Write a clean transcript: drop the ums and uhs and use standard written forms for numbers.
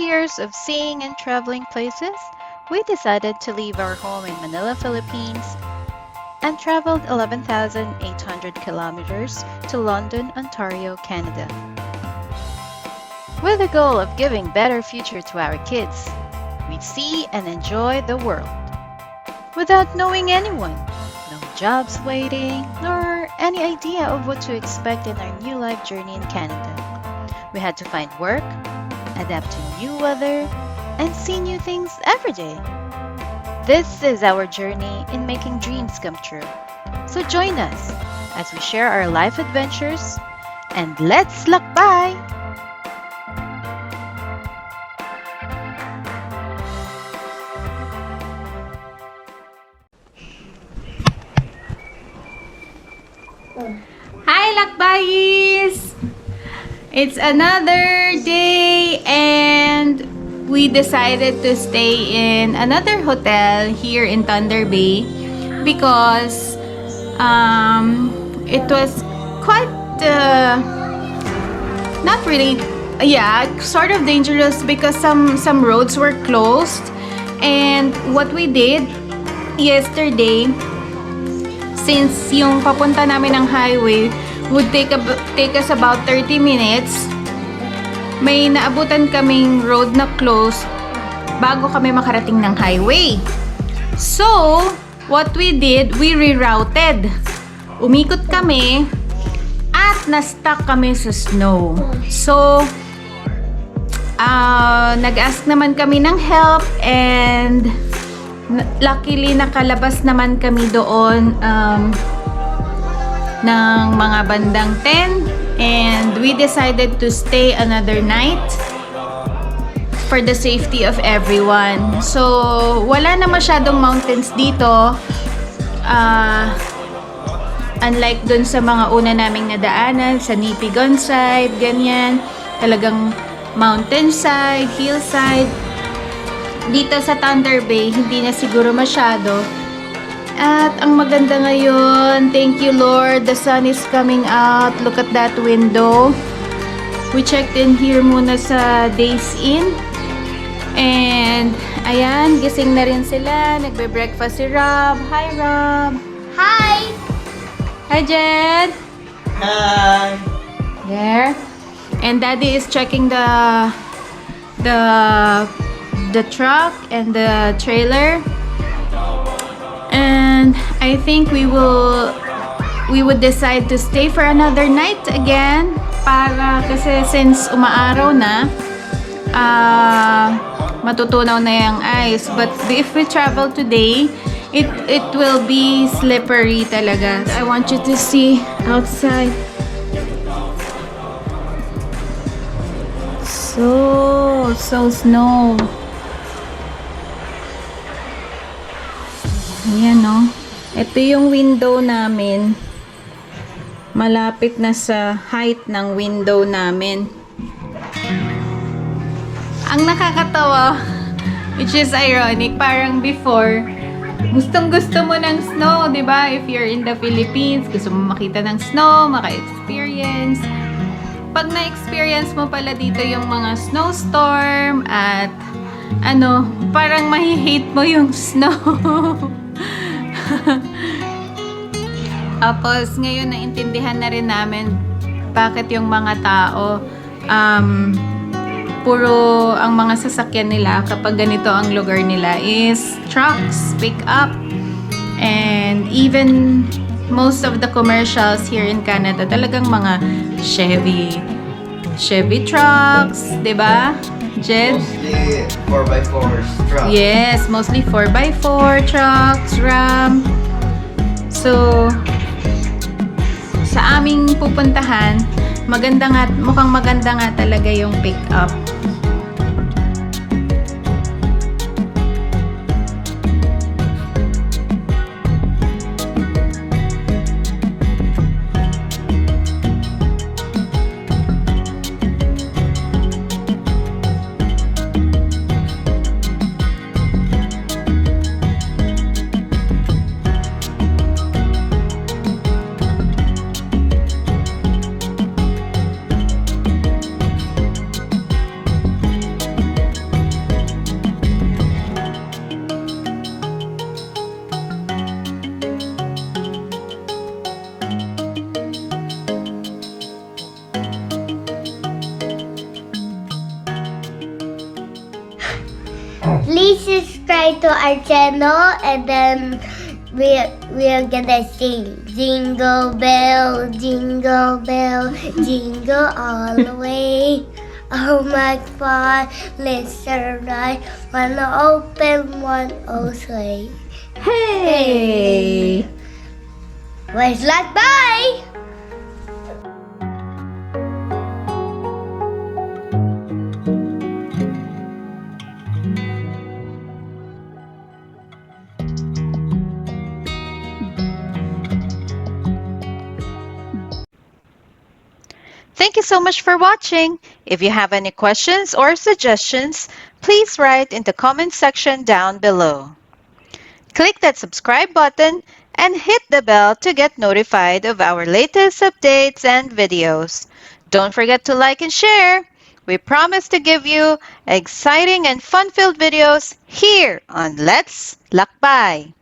years of seeing and traveling places, we decided to leave our home in Manila, Philippines, and traveled 11,800 kilometers to London, Ontario, Canada, with the goal of giving better future to our kids. We see and enjoy the world without knowing anyone, no jobs waiting, nor any idea of what to expect in our new life journey in Canada. We had to find work, adapt to new weather, and see new things every day. This is our journey in making dreams come true. So join us as we share our life adventures, and let's lakbay! Hi, Lakbayees! It's another day and we decided to stay in another hotel here in Thunder Bay because it was quite not really, yeah, sort of dangerous because some roads were closed. And what we did yesterday, since yung papunta namin ng highway would take us about 30 minutes, may naabutan kaming road na closed bago kami makarating ng highway. So, what we did, we rerouted. Umikot kami at na-stuck kami sa snow. So, nag-ask naman kami ng help and luckily nakalabas naman kami doon ng mga bandang 10 and we decided to stay another night for the safety of everyone. So wala na masyadong mountains dito, unlike dun sa mga una naming nadaanan sa Nipigon side, ganyan, talagang mountainside, hillside. Dito sa Thunder Bay, hindi na siguro masyado. At ang maganda ngayon, thank you Lord, the sun is coming out. Look at that window. We checked in here muna sa Days Inn. And, ayan, gising na rin sila. Nagbe-breakfast si Rob. Hi, Rob. Hi! Hi, Jed. Hi! There. And Daddy is checking the truck and the trailer, and I think we would decide to stay for another night again kasi since umaaraw na, matutunaw na yung ice. But if we travel today, it will be slippery talaga. I want you to see outside. So snow. Ayan, no? Ito yung window namin. Malapit na sa height ng window namin. Ang nakakatawa, which is ironic, parang before, gustong-gusto mo ng snow, di ba? If you're in the Philippines, gusto mo makita ng snow, maka-experience. Pag na-experience mo pala dito yung mga snowstorm at parang mahi-hate mo yung snow. Tapos ngayon naintindihan na rin namin bakit yung mga tao puro ang mga sasakyan nila kapag ganito ang lugar nila is trucks, pick up, and even most of the commercials here in Canada talagang mga Chevy trucks, 'di ba? Jed? Mostly 4x4 trucks. Yes, mostly 4x4 trucks, Ram. So, sa aming pupuntahan, mukhang maganda nga talaga yung pick-up. please subscribe to our channel, and then we're gonna sing jingle bell, jingle all the way. Oh my God, let's ride, one open, one sleigh. Hey! Where's Lakbay? Thank you so much for watching. If you have any questions or suggestions, please write in the comment section down below. Click that subscribe button and hit the bell to get notified of our latest updates and videos. Don't forget to like and share. We promise to give you exciting and fun-filled videos here on Let's Lakbay.